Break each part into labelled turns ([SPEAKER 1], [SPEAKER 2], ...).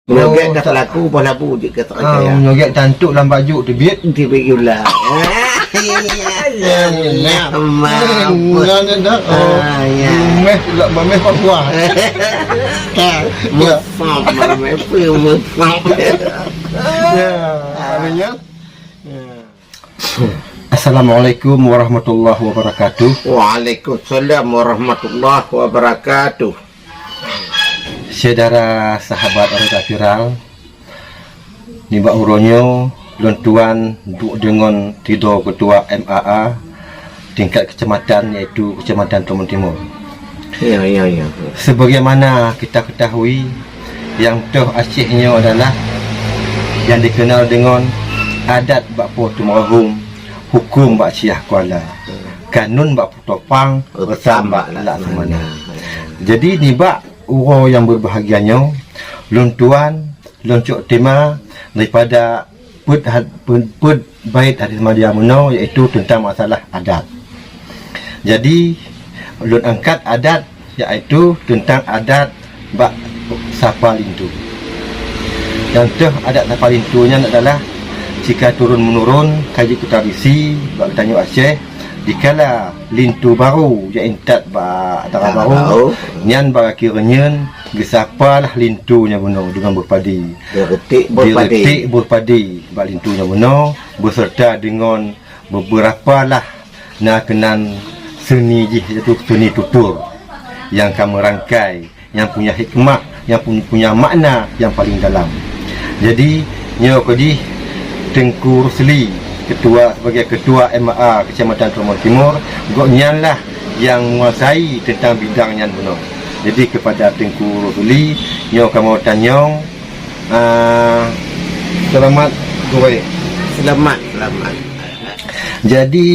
[SPEAKER 1] Menyogek dah pelaku bola labu je kata saya.
[SPEAKER 2] Menyogek cantuk dalam baju terbit.
[SPEAKER 1] Tiba gula. Ya, maaf. Ya.
[SPEAKER 2] Meh pula mameh Papua.
[SPEAKER 1] Maaf, maaf.
[SPEAKER 2] Ya, artinya. Assalamualaikum warahmatullahi wabarakatuh.
[SPEAKER 1] Waalaikumsalam warahmatullahi wabarakatuh.
[SPEAKER 2] Saudara sahabat Arita Viral, Nibak Uronyo, Lontuan dengan tidur ketua MAA tingkat kecamatan, iaitu Kecamatan Tomun Timur.
[SPEAKER 1] Ya.
[SPEAKER 2] Sebagaimana kita ketahui, yang toh Acehnya adalah yang dikenal dengan adat Bakpo Tumarhum, hukum Bak Siah Kuala, kanun Bak Putopang, bersama lah semuanya. Jadi Nibak Uro yang berbahagianya, Lontuan, Loncok tema daripada Pud Bait Hadis Madya Muno, iaitu tentang masalah adat. Jadi Lon angkat adat, iaitu tentang adat Bak Sapa Lintu. Yang tu adat Sapa Lintunya adalah jika turun menurun kaji tradisi Bak Tanjung Aceh, dikala lintu baru yang intat ba antara baru nyan ba kiranya gesapalah lintunya benar dengan berpadi diretik berpadi ba lintunya benar beserta dengan beberapa lah kenan seni iaitu seni tutur yang kamu rangkai, yang punya hikmah, yang punya makna yang paling dalam. Jadi nyo kodi Tengku Rusli sebagai ketua MAA Kecamatan Tomun Timur, goknyan lah yang menguasai tentang bidangnya benar. Jadi kepada Tengku Rusli, nyo kamu tanya, selamat Gure.
[SPEAKER 1] Selamat.
[SPEAKER 2] Jadi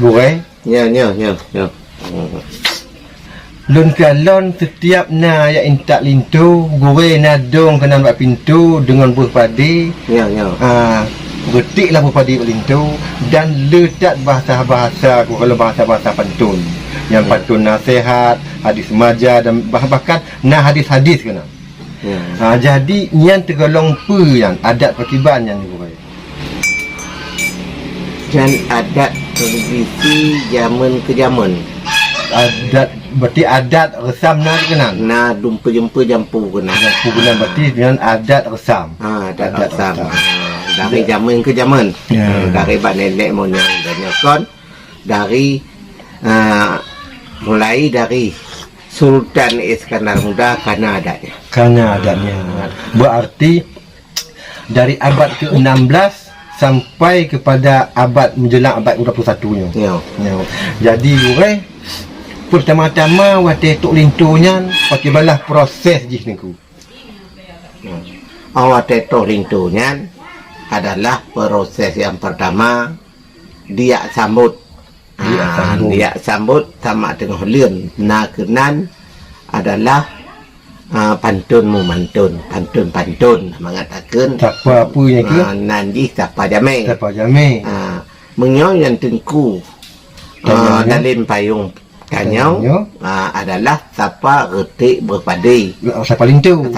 [SPEAKER 2] Gure,
[SPEAKER 1] Ya.
[SPEAKER 2] lon kalon setiap na yang intak lintu, Gure nadong kena buat pintu dengan berpadi.
[SPEAKER 1] Ya.
[SPEAKER 2] Betiklah berpadi belintu dan letak bahasa-bahasa, kalau bahasa-bahasa pantun, yang pantun nasihat, hadis maja dan bahkan hadis-hadis kena. Jadi yang tergolong yang adat perkiban yang dibuat.
[SPEAKER 1] Dan adat tradisi zaman ke zaman.
[SPEAKER 2] Adat berarti adat resam na dikenal.
[SPEAKER 1] Na jumpa jampu kena.
[SPEAKER 2] Jampu kena berarti dengan adat resam.
[SPEAKER 1] Adat resam. Dari zaman ke zaman. Dari bak nenek moyang dan nyokon, dari mulai dari Sultan Iskandar Muda karena adatnya. Berarti dari abad ke-16 sampai kepada abad menjelang abad ke-21 nya. Jadi pertama-tama waktu tok lintunya pakai balah proses jih niku. Awak tok lintunya adalah proses yang pertama dia sambut. Dia sambut sama dengan lien. Kenan adalah pantun mengatakan
[SPEAKER 2] siapa apa yang ke
[SPEAKER 1] nanti siapa jame menyoyan Tengku dalam payung Tanyau adalah siapa retik berpadi.
[SPEAKER 2] Siapa lintu.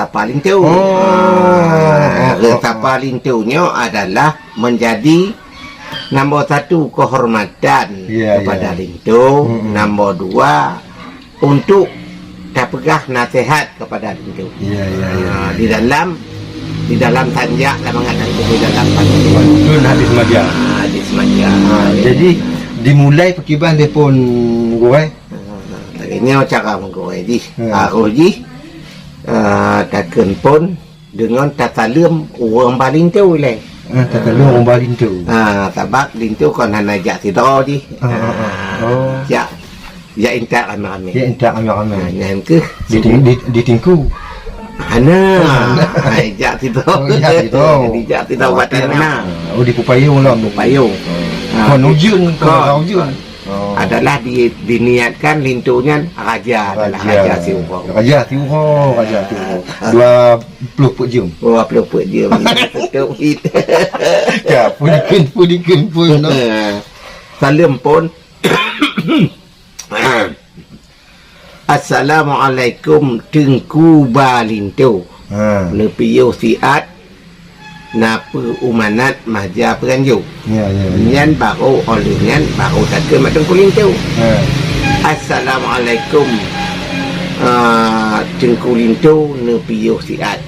[SPEAKER 1] Siapa lintunya adalah menjadi nombor satu kehormatan kepada lintu, nombor dua untuk terpegah nasihat kepada lintu. Di dalam tanjak lah mengatakan di dalam pantun
[SPEAKER 2] hadis maja. Jadi dimulai perkiban dia pun Gure.
[SPEAKER 1] Ini cara menggoreng di Roji takkan pun dengan tata lem orang balintu le.
[SPEAKER 2] Tata lem orang balintu.
[SPEAKER 1] Tabak lintu kon hana jak tido di. Ya intak ramai. Yang ke
[SPEAKER 2] di Tengku.
[SPEAKER 1] Hana. Jak tido. Jak tido batan mana?
[SPEAKER 2] Di Pupayung lah. Kon ujung.
[SPEAKER 1] Adalah diniatkan lintunya raja adalah raja Siuho.
[SPEAKER 2] 20 jam.
[SPEAKER 1] Betul hit.
[SPEAKER 2] Ya, pudikin pun.
[SPEAKER 1] Salam pun. Assalamualaikum Tengku Balintu. Nepiyo siat napa umanat maja peranju.
[SPEAKER 2] Ya.
[SPEAKER 1] Nyan baru olengan baru tak macam kuling tu. Assalamualaikum. Cengkuling tu nepiyo siat.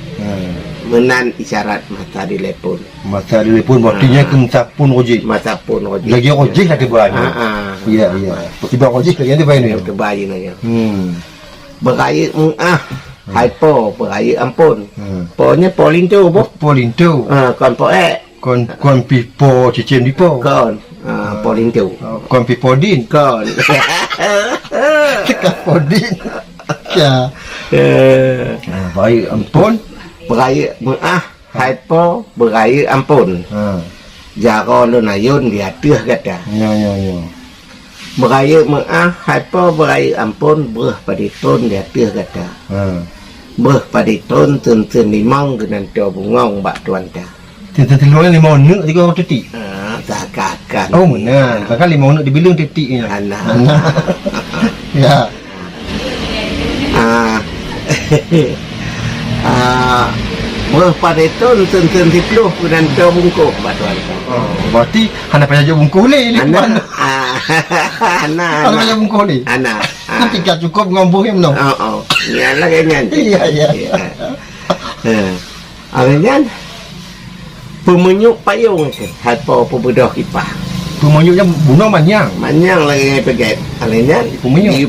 [SPEAKER 1] Menan isyarat mata di telepon.
[SPEAKER 2] Masa dia pun waktunya kena pun rojik.
[SPEAKER 1] Mata pun rojik.
[SPEAKER 2] Lagi rojik lagi banyak. Ya. Tiba rojik lagi ada banyak.
[SPEAKER 1] Yang terbaik nanya. Beraya hai po beraya ampun. Ponya polin tu boh.
[SPEAKER 2] Polin tu.
[SPEAKER 1] Kon po
[SPEAKER 2] Kon pipo cicim pipo.
[SPEAKER 1] kon polin tu.
[SPEAKER 2] Kon pipo din.
[SPEAKER 1] Kon.
[SPEAKER 2] Cakap podin. Ya. Baik ampun.
[SPEAKER 1] Beraya hai po beraya ampun. Jaro lu nayun dia tuh kata.
[SPEAKER 2] Ya.
[SPEAKER 1] Beraya hai po beraya ampun berah pada ton dia tuh kata. Berah pada ton tun limang dengan tu bungong bak tuan ta.
[SPEAKER 2] Telur ni mau nak tiga orang titik.
[SPEAKER 1] Sakakan.
[SPEAKER 2] Oh benar. Kakak lima nak dibilang titiknya.
[SPEAKER 1] Anak.
[SPEAKER 2] Ya.
[SPEAKER 1] Berah pada ton tun dipluh dengan tu bungkuk bak tuan ta.
[SPEAKER 2] Berarti hana payah jauh bungkuh ni.
[SPEAKER 1] Anak.
[SPEAKER 2] Hana payah bungkuh ni.
[SPEAKER 1] Anak.
[SPEAKER 2] Ketika cukup ngambuh yang menang.
[SPEAKER 1] Nyala kenyan.
[SPEAKER 2] Iya.
[SPEAKER 1] Arenyan pemenyuk payung ke hapo pebedah kipah.
[SPEAKER 2] Pemenyuknya bunuh manyang.
[SPEAKER 1] Manyang lagi pegat. Arenyan
[SPEAKER 2] Pemenyuk.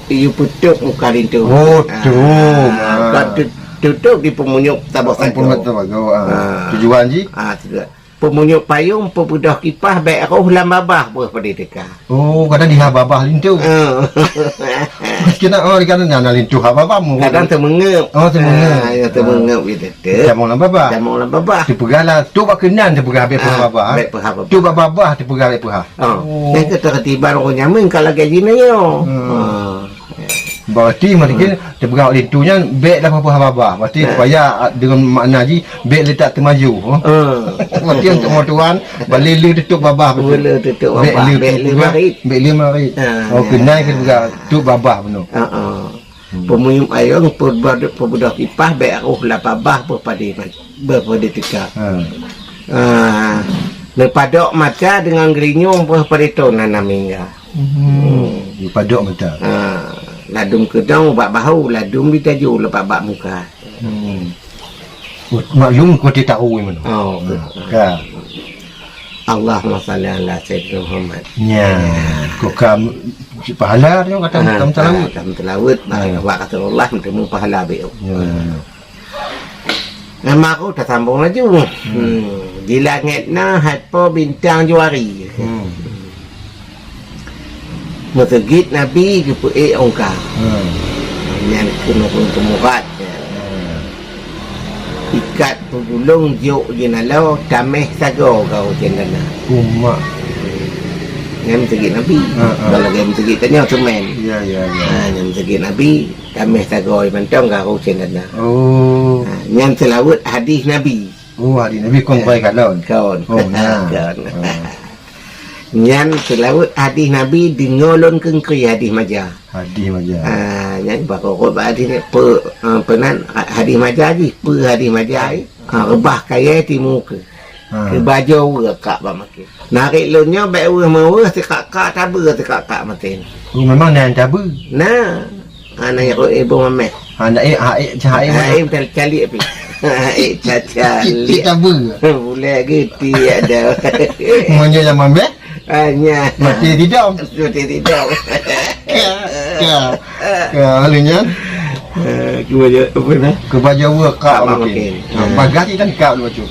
[SPEAKER 1] Iu putuk muka itu.
[SPEAKER 2] Oh, tu.
[SPEAKER 1] Tutup di pemenyuk tabak
[SPEAKER 2] Ampun
[SPEAKER 1] satu.
[SPEAKER 2] betul. Tujuan ji.
[SPEAKER 1] Tidak. Pemunyuk payung pebedah kipah baik roh lam babah buah pada teka.
[SPEAKER 2] Oh, kadang dia babah lintu. Kena kan nak lintu babah mu.
[SPEAKER 1] Kadang termengep.
[SPEAKER 2] Oh, termengep.
[SPEAKER 1] Ya termengep gitu.
[SPEAKER 2] Jamong lam babah.
[SPEAKER 1] Jamong lam babah.
[SPEAKER 2] Tu pegala, tu bak kenan tu pegala habis babah.
[SPEAKER 1] Baik pehah babah.
[SPEAKER 2] Tu bak babah tu pegala pehah.
[SPEAKER 1] Dia kata tiba orang nyaman kalau gaji ni yo.
[SPEAKER 2] Berarti mungkin dia pegang lintunya baik dah apa babah. Berarti supaya dengan makna ji baik letak termaju. Berarti untuk motuan balik le tutup babah betul.
[SPEAKER 1] Boleh tutup babah. Baik le marit.
[SPEAKER 2] Baik le marit. Oh kenai kita pegang tutup babah betul.
[SPEAKER 1] Pemuyum ayong perbudak kipah baik roh la babah berpada teka. Lepadok mata dengan gerinyung berpada tonan namanya.
[SPEAKER 2] Lepadok mata.
[SPEAKER 1] Ladum kedang bak bahu, ladum di taju lepas bak muka.
[SPEAKER 2] Maklum kau tidak tahu mana. Ka.
[SPEAKER 1] Allahumma salli ala sayyidina Muhammad.
[SPEAKER 2] Ya. Kau kam pahala dia kata tam telawut.
[SPEAKER 1] Tam telawut. Wa kata Allah bertemu pahala beliau. Nama aku dah sambung lagi. Di langit na hatpo bintang juari. Masjid Nabi ke pu'e ongka. Yang kena pun kemurat. Ikat pegulung juk jenalau tameh sago kau jendana.
[SPEAKER 2] Umak.
[SPEAKER 1] Yang Masjid Nabi. Kalau yang Masjid tanya semen.
[SPEAKER 2] Ya.
[SPEAKER 1] Yang Masjid Nabi tameh sago mantong kau jendana.
[SPEAKER 2] Oh.
[SPEAKER 1] Yang selawat hadis Nabi.
[SPEAKER 2] Oh, hadis Nabi kau baik kat lawan.
[SPEAKER 1] Kawan.
[SPEAKER 2] Oh, nah.
[SPEAKER 1] Nyan selawat hadis Nabi dengolon kengkri hadis majah.
[SPEAKER 2] Hadis majah.
[SPEAKER 1] Nyan bakal hadis penan hadis majah ji, hadis majah rebah kaya timu ke. Ke baju kak ba makin. Narik lunyo baik mau tekak taber tekak matin.
[SPEAKER 2] Oh, memang nan taber.
[SPEAKER 1] Nah, anak ibu mamet.
[SPEAKER 2] Anak cahaya
[SPEAKER 1] cali api. Cali.
[SPEAKER 2] Taber.
[SPEAKER 1] Boleh gitu ada.
[SPEAKER 2] Monyo yang mamet.
[SPEAKER 1] Hanya
[SPEAKER 2] mati tidak. Halunya kebaja work kak makin. Bagasi kan kak lu macam.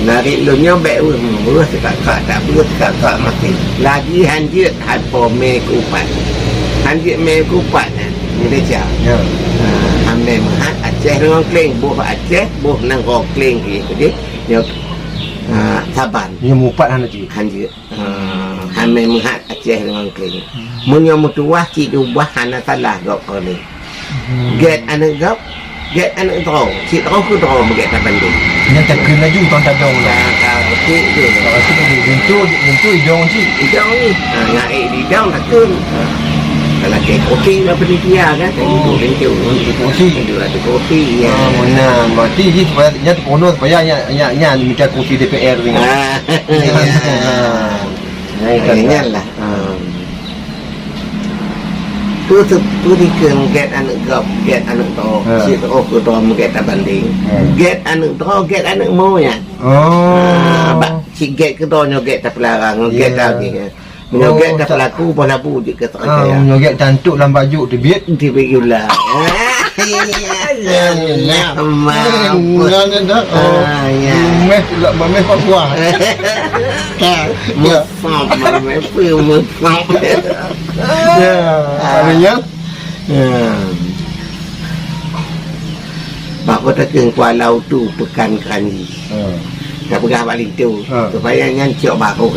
[SPEAKER 1] Narik lunyo baik urus kakak tak urus kakak makin. Lagi hanjut hapo me kupat. Hanjut me kupat Malaysia. Ya. Ambil mahat Aceh dengan Kling, buh Aceh, buh nang Kling gitu dia. Saban.
[SPEAKER 2] Dia mupat hana cik.
[SPEAKER 1] Hanjut. Hamil muhat Aceh dengan Kling. Munyo mutuah cik dubah hana salah gak kali. Get anak gap, get anak draw. Cik draw ku draw begitu banding.
[SPEAKER 2] Yang tak kena laju tuan tak dong lah.
[SPEAKER 1] Cik tu.
[SPEAKER 2] Kalau tu bentuk hidung cik.
[SPEAKER 1] Hidung ni. Ngai hidung tak kun. Kalau kayak kopi apa dia kan? Itu
[SPEAKER 2] Kopi.
[SPEAKER 1] Itu ada kopi ya.
[SPEAKER 2] Mana berarti je supaya nya terkono supaya nya minta kursi DPR ni.
[SPEAKER 1] Kayaknya lah. Tu dikeng get anak gap, get anak to. Si to ko to mo get banding. Get anak to, get anak mo yan. Ba si get ke to nyo get ta pelarang, get lagi. Nyo get ta pelaku bola bu je ke to saya.
[SPEAKER 2] Nyoget cantuk dalam baju tebiat.
[SPEAKER 1] Tiba gula. Ya.
[SPEAKER 2] Meh pula meh Papua. Ya, adanya.
[SPEAKER 1] Mak kota keng Kuala tu pekan kani. Tak pegang balik tu. Supaya nyancok baru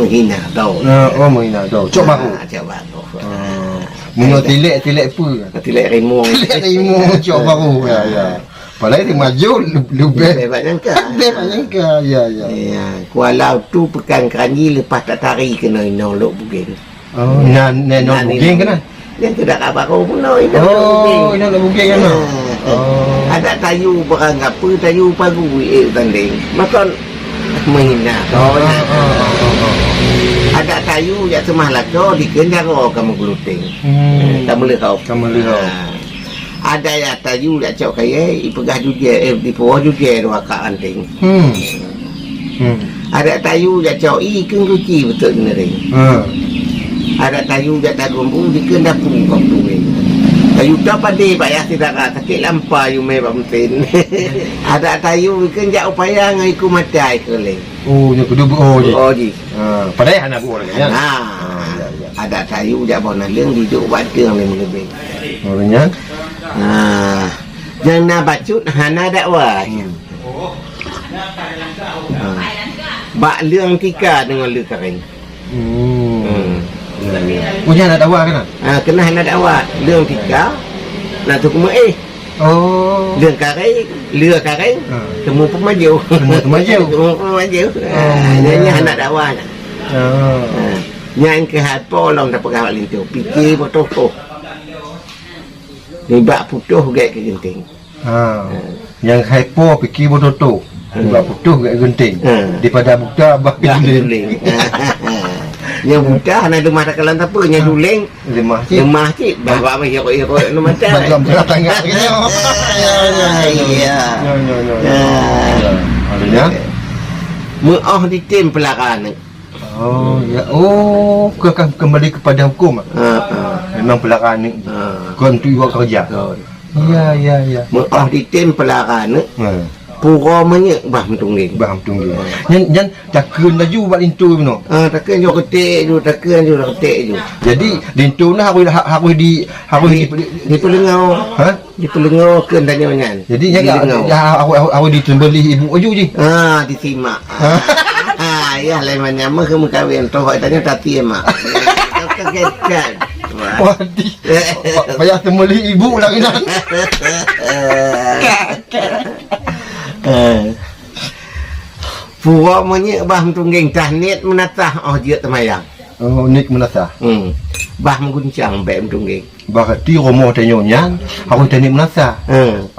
[SPEAKER 1] hina tau.
[SPEAKER 2] Oh menghina tau. Cok baru.
[SPEAKER 1] Cok baru.
[SPEAKER 2] Menyo tilek apa?
[SPEAKER 1] Tilek rimau.
[SPEAKER 2] Tilek rimau cok baru. Ya. Padahal dia maju lebih
[SPEAKER 1] banyak ke?
[SPEAKER 2] banyak ke? Ya.
[SPEAKER 1] Ya, Kuala tu pekan kani lepas tak tari kena nolok buging.
[SPEAKER 2] Oh, nolok buging kena.
[SPEAKER 1] Yang tidak apa kau pun nolok
[SPEAKER 2] buging kena.
[SPEAKER 1] Ada tayu barang apa, tayu pagu tanding. Maka menghina. Ada tayu yang semahlah kau dikejar kamu geluting. Kamu lihat. Ada ya tayu ya cok kaya ipegah juga di bawah juga dua ka anting. Ada tayu ya cok ikan kuci betul ni. Ada tayu ya tagumbu di kendapu kau tu. Tayu dapat deh bayar tidak kata sakit lampa you me bamtin. Ada tayu ikan jak upaya ngai ku matai kele.
[SPEAKER 2] Oh nya kudu
[SPEAKER 1] ji.
[SPEAKER 2] Padahal anak buah kan.
[SPEAKER 1] Ada tayu jak bona leung duduk batang le lebih.
[SPEAKER 2] Orangnya
[SPEAKER 1] yang nak bacut hana dakwah. Bak leung tika dengan leung kering.
[SPEAKER 2] Punya nak dakwah kan?
[SPEAKER 1] Kena hana dakwah leung tika. Nak tu kuma
[SPEAKER 2] Oh.
[SPEAKER 1] Leung kering, temu pemaju. Nya hana dakwah. Yang ke hapo long tak pegang balik tu. Fikir betul. Ni bak putuh gak ke genting.
[SPEAKER 2] Yang hypo fikir betul. Bak putuh gak genting. Daripada buka bak genting.
[SPEAKER 1] Yang buka nak rumah tak kalan apa, yang duling lemah cik. Bapak mai hero no mata.
[SPEAKER 2] Dalam tangga gitu.
[SPEAKER 1] Iya.
[SPEAKER 2] Alnya.
[SPEAKER 1] Muah di tim pelakan.
[SPEAKER 2] Oh, ya. Oh, kembali kepada hukum. Memang pelakan ni. Kau tu buat kerja. Ya.
[SPEAKER 1] Muah di tim pelakan. Pura menye bah mentungging.
[SPEAKER 2] Nyan takun laju buat lintu no.
[SPEAKER 1] Takun jo ketik ju, ketik ju.
[SPEAKER 2] Jadi lintu nah harus di
[SPEAKER 1] pelengau. Di pelengau ke tanya nyan.
[SPEAKER 2] Jadi harus ditembeli ibu aju je.
[SPEAKER 1] Disimak. Ya lain nama ke mengkawin tu tanya tati mak. Kaget.
[SPEAKER 2] Wadi. Payah tembeli ibu lagi nak.
[SPEAKER 1] Pura menye bah mentungging tahnit menatah dia temayang.
[SPEAKER 2] Oh, nik menatah.
[SPEAKER 1] Bah mengguncang baik mentungging.
[SPEAKER 2] Berarti romo tanya nyan, harus tanya menatah.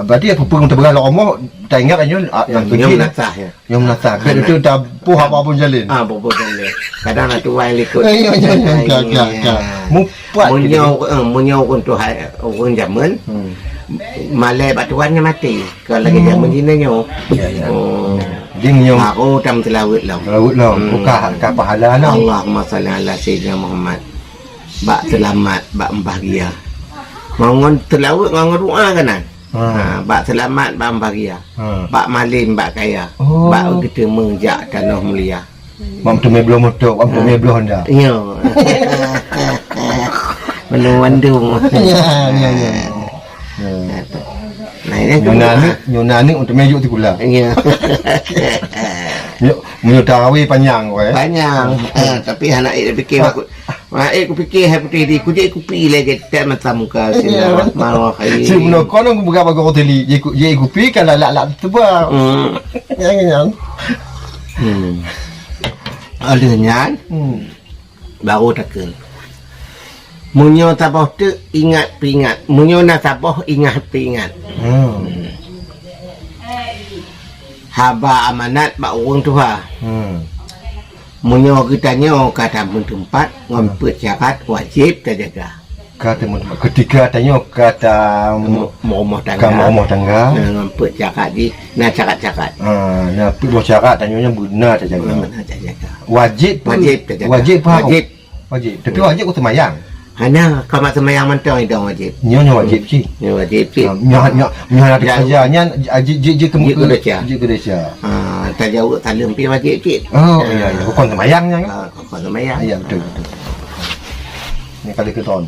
[SPEAKER 2] Berarti apa pun terbegal romo tak ingat aja yang pergi
[SPEAKER 1] menatah ya.
[SPEAKER 2] Yang menatah. Kan itu dah puh apa pun jalan.
[SPEAKER 1] Apa jalan. Kadang nak tuai likut.
[SPEAKER 2] Ya. Mupat.
[SPEAKER 1] Munyau untuk orang zaman. Malai batuannya mati. Kalau lagi zaman jinanya.
[SPEAKER 2] Ya. Ding yang
[SPEAKER 1] aku tam telawut lah.
[SPEAKER 2] Buka pahala lah.
[SPEAKER 1] Allahumma salli ala sayyidina Muhammad. Bak selamat, bak bahagia. Ngongon telawut, ngongon doa kanan. Bak selamat, bak bahagia. Bak malim, bak kaya. Bak kita menjak tanah mulia.
[SPEAKER 2] Mam tu belum motor, mam tu belum dah.
[SPEAKER 1] Ya. Menungandung.
[SPEAKER 2] Ya. Nyonani untuk mejuk tu pula.
[SPEAKER 1] Ya.
[SPEAKER 2] Menyutawi panjang
[SPEAKER 1] Panjang. Tapi anak dia fikir aku. Aku fikir putih di ku je ku pi lagi tak macam muka sini. Mau kai.
[SPEAKER 2] Sebelum kau nak buka bagi hotel je ku pi kan la tebal. Yang.
[SPEAKER 1] Alanya baru takkan. Munyo tapoh tu ingat peringat. Munyo na tapoh ingat peringat. Haba amanat ba urang tu ha. Munyo kita nyo kata pun tempat ngompet syarat wajib terjaga.
[SPEAKER 2] Kata ketika tanya kata
[SPEAKER 1] rumah tangga.
[SPEAKER 2] Rumah tangga.
[SPEAKER 1] Ngompet syarat di na syarat-syarat.
[SPEAKER 2] Nah, perlu syarat tanyanya benar terjaga.
[SPEAKER 1] Benar terjaga.
[SPEAKER 2] Wajib
[SPEAKER 1] terjaga.
[SPEAKER 2] Wajib. Tapi wajib aku semayang.
[SPEAKER 1] Hana kamat semayang mentang itu wajib.
[SPEAKER 2] Nyonya wajib sih.
[SPEAKER 1] Nyonya wajib sih.
[SPEAKER 2] Nyonya ada kerjanya ji kemudian.
[SPEAKER 1] Tajauh salam pi wajib sih.
[SPEAKER 2] Oh iya iya. Bukan semayangnya kan?
[SPEAKER 1] Bukan semayang.
[SPEAKER 2] Iya betul. Ini kali keton.